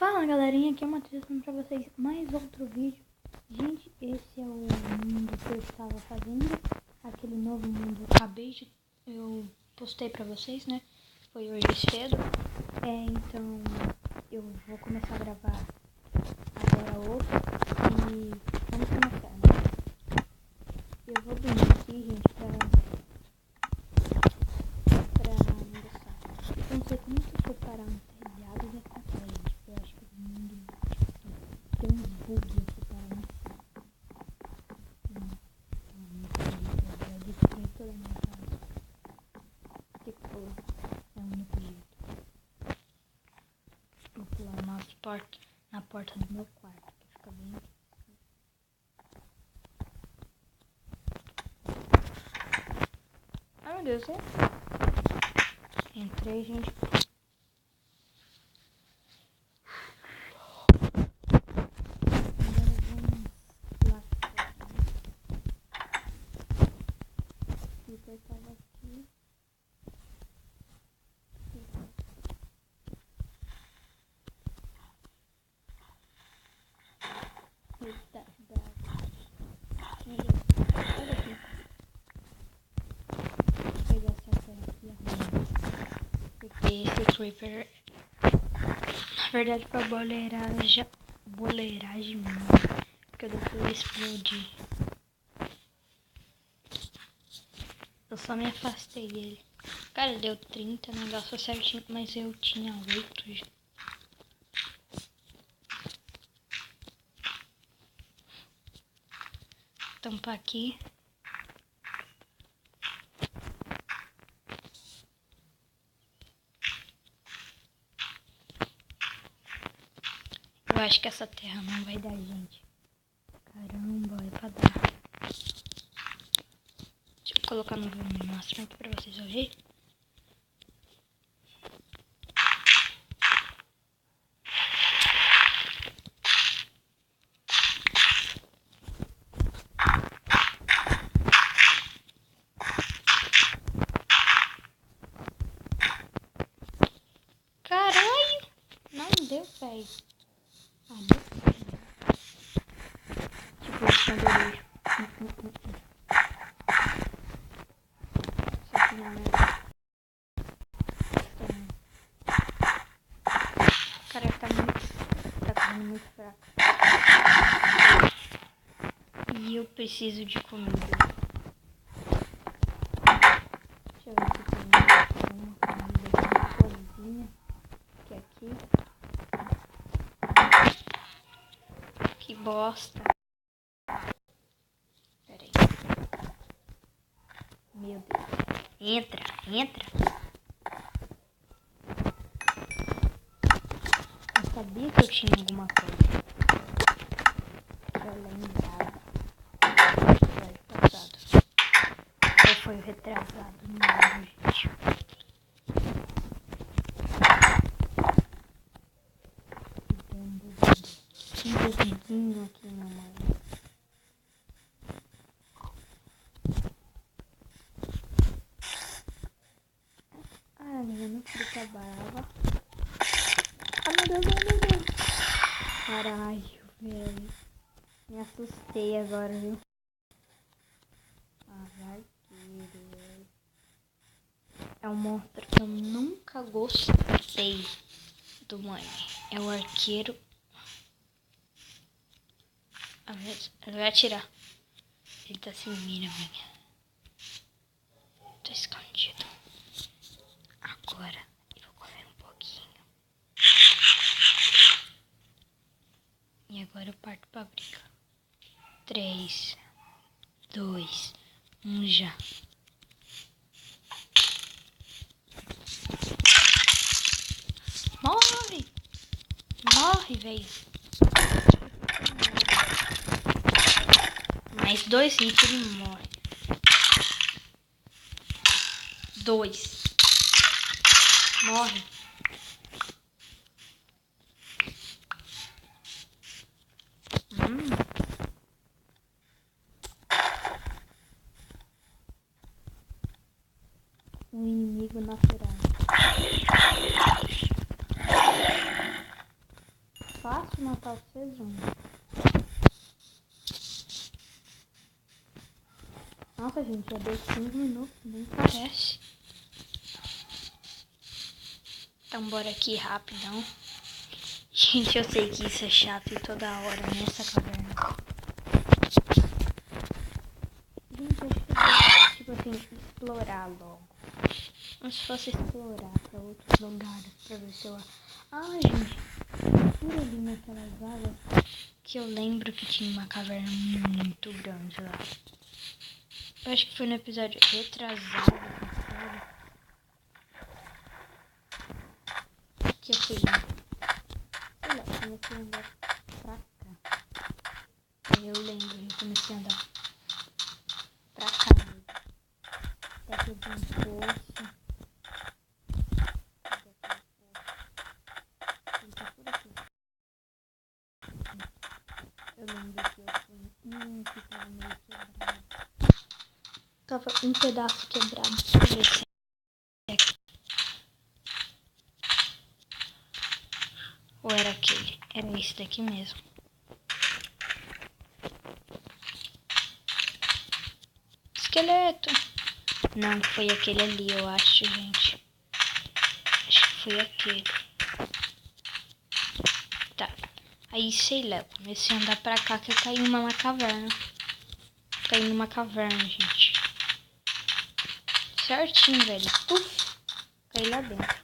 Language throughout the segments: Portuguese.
Fala galerinha, aqui é o Matheus pra vocês mais outro vídeo. Gente, esse é o mundo que eu estava fazendo, aquele novo mundo eu postei pra vocês, né? Foi hoje cedo, então eu vou começar a gravar agora outro e vamos começar, né? Eu vou dormir aqui, gente, pra não gostar. Eu não sei como que eu vou parar no telhado dessa parede, eu acho que o mundo tem um bug aqui para mim. Eu destruí toda a minha casa. Tipo, é o único jeito. Vou pular na porta do meu quarto, que fica bem aqui. Ai meu Deus, entrei, gente. Eu tava aqui. Eita, bravo. Olha aqui. Vou pegar essa terra aqui e arrumar. Porque esse creeper, na verdade, foi boleiragem minha. Porque eu deixei explodir. Eu só me afastei dele. Cara, deu 30, negócio certinho, mas eu tinha 8 já. Tampar aqui. Eu acho que essa terra não vai dar, gente. Caramba, é pra dar. Deixa eu colocar no volume máximo aqui pra vocês ouvirem. Caralho! Não deu, velho. Ah, deu. Tipo, esse candeeiro. Só que não é. Cara, tá ficando muito fraco. E eu preciso de comida. Deixa eu ver se tem uma comida aqui na cozinha. Que aqui. Que bosta. Pera aí. Meu Deus. Entra. Eu sabia que eu tinha alguma coisa. Eu lembrava. Foi passado. Ou foi o retrasado? Não lembro, gente. Tinha um dedinho aqui na mão. Ah, minha não fica brava. Ah, meu Deus. Caralho, velho. Me assustei agora, viu? Ah, vai querer. É um monstro que eu nunca gostei do mãe. É o arqueiro. Ele vai atirar. Ele tá sem mira, minha. Tô escondido. Agora eu vou comer um pouquinho. E agora eu parto pra briga. 3, 2, 1 já. Morre, velho. Mais 2 hits ele morre. 2. Morre. Um inimigo natural. resumo. Nossa, gente, já deu 15 minutos, nem parece. Então, bora aqui rapidão. Gente, eu sei que isso é chato e toda hora nessa caverna. Gente, acho que tipo assim, explorar logo. Como se fosse explorar pra outros lugares, pra ver se eu... Ah, gente, por ali naquelas águas, que eu lembro que tinha uma caverna muito grande lá. Eu acho que foi no episódio retrasado, passado, que eu fui lá. Sei lá, comecei a andar pra cá. Aí eu lembro, eu comecei a andar pra cá mesmo. Até que eu vi um poço. Ele tá por aqui. Eu lembro que eu fui que tava meio quebrado. Tava um pedaço quebrado. Deixa eu ver se é aqui. Ou era aquele? Era esse daqui mesmo. Esqueleto! Não, foi aquele ali, eu acho, gente. Acho que foi aquele. Tá. Aí, sei lá, eu comecei a andar pra cá que eu caí numa caverna. Caí numa caverna, gente. Certinho, velho. Puf! Caí lá dentro.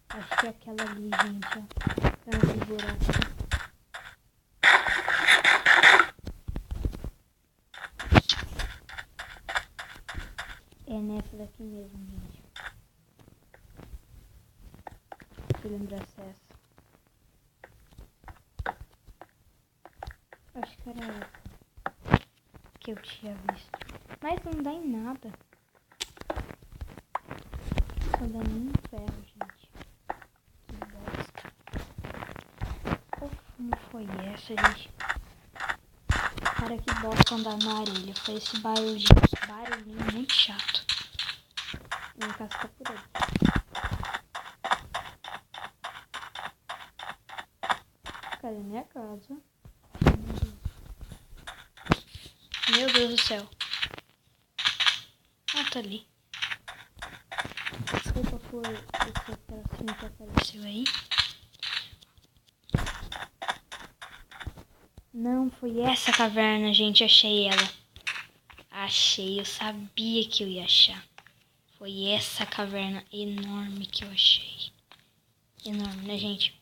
Acho que é aquela ali, gente, ó. Pra não buraco. É nessa daqui mesmo, gente. Deixa eu lembrar se é essa. Acho que era essa que eu tinha visto. Mas não dá em nada. Não dá nem em ferro, gente. Que bosta. Como foi essa, gente? Cara, que bosta andar na areia. Foi esse barulhinho muito chato. Minha casa tá por aí. Cadê minha casa? Meu Deus do céu. Ah, tá ali. Desculpa por esse pedacinho que apareceu aí. Não, foi essa caverna, gente. Achei ela. Achei, eu sabia que eu ia achar. Foi essa caverna enorme que eu achei. Enorme, né, gente?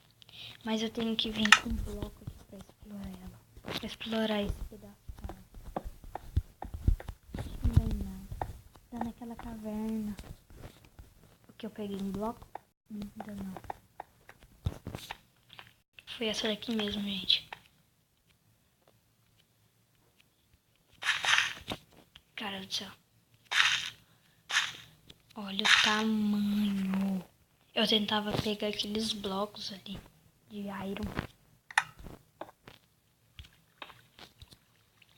Mas eu tenho que vir com um bloco aqui pra explorar ela. Pra explorar esse pedaço, cara. Não dá em nada. Tá naquela caverna. O que eu peguei em bloco? Ainda não. Foi essa daqui mesmo, gente. Cara do céu. Olha o tamanho. Eu tentava pegar aqueles blocos ali de iron.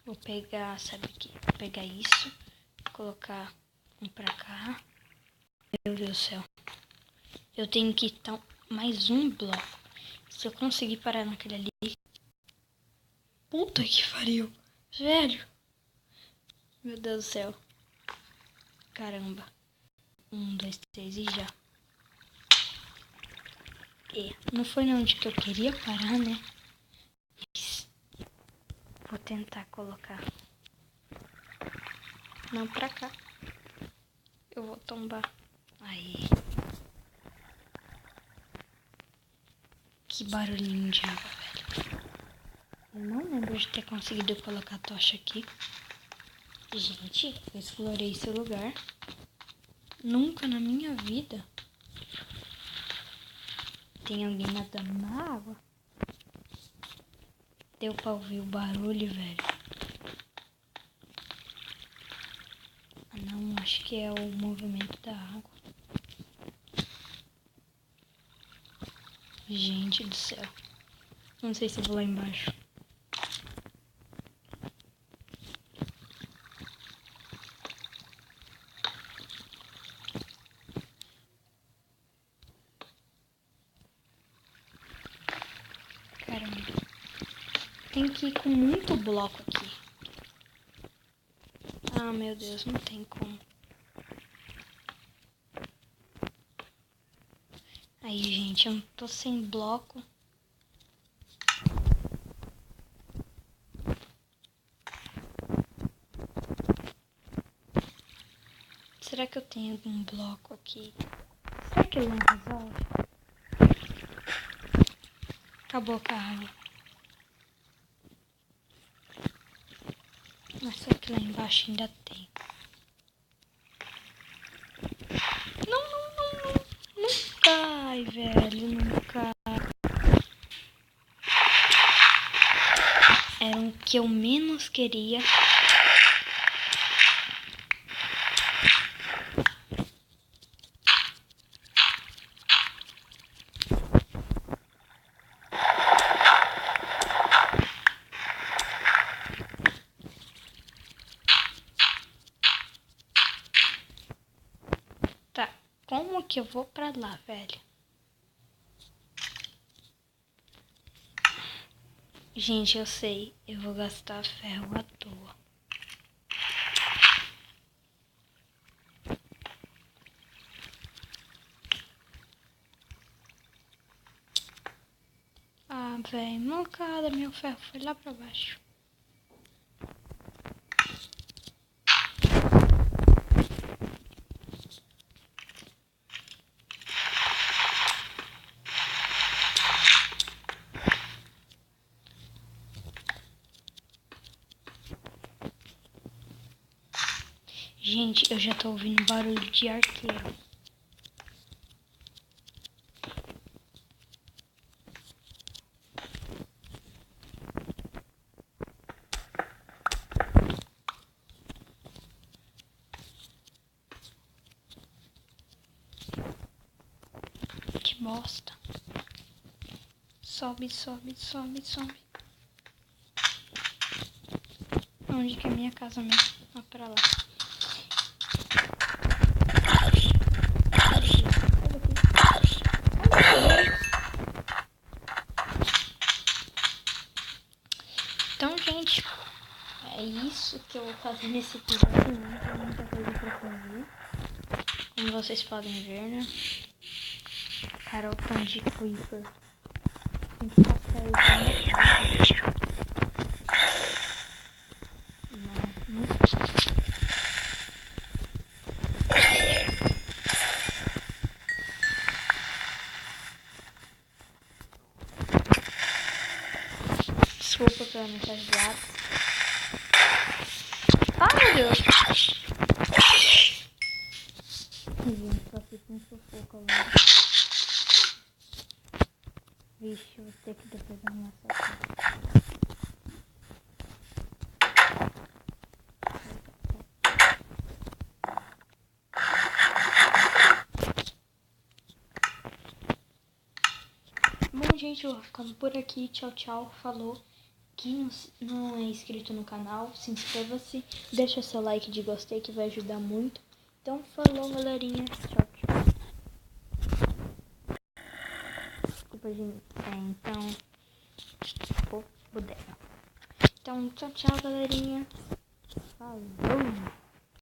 Vou pegar, sabe o que? Vou pegar isso, colocar um pra cá. Meu Deus do céu. Eu tenho que então mais um bloco. Se eu conseguir parar naquele ali. Puta que pariu. Velho. Meu Deus do céu. Caramba. 1, 2, 3 e já. Não foi onde que eu queria parar, né? Mas vou tentar colocar. Não, pra cá. Eu vou tombar. Aí. Que barulhinho de água, velho. Eu não lembro de ter conseguido colocar a tocha aqui. Gente, eu explorei esse lugar. Nunca na minha vida. Tem alguém nadando na água. Deu pra ouvir o barulho, velho. Ah, não, acho que é o movimento da água. Gente do céu. Não sei se eu vou lá embaixo. tenho que ir com muito bloco aqui. Ah, meu Deus, não tem como. Aí, gente, eu não tô sem bloco. Será que eu tenho algum bloco aqui? Será que ele não resolve? Acabou a água. Mas será que lá embaixo ainda tem? Não cai, velho, não cai. Era o que eu menos queria. Tá, como que eu vou pra lá, velho? Gente, eu sei, eu vou gastar ferro à toa. Ah, velho, mancada, meu ferro foi lá pra baixo. Gente, eu já tô ouvindo barulho de arqueiro. Que bosta. Sobe, sobe, sobe, sobe. Onde que é minha casa mesmo? Ó, pra lá. Então, gente, é isso que eu vou fazer nesse episódio. Não tem muita coisa pra fazer. Como vocês podem ver, né? Carol fã de Creeper. Tem que passar ele. Não. Desculpa pela mensagem de WhatsApp. Ai, meu Deus. Gente, só fica um sufoco agora. Vixe, eu vou ter que depois arrumar essa coisa. Bom, gente, eu vou ficando por aqui. Tchau, tchau. Falou. Quem não é inscrito no canal, se inscreva-se. Deixa seu like de gostei que vai ajudar muito. Então, falou, galerinha. Tchau, tchau. Desculpa, gente. Então, bodega. Então, tchau, tchau, galerinha. Falou.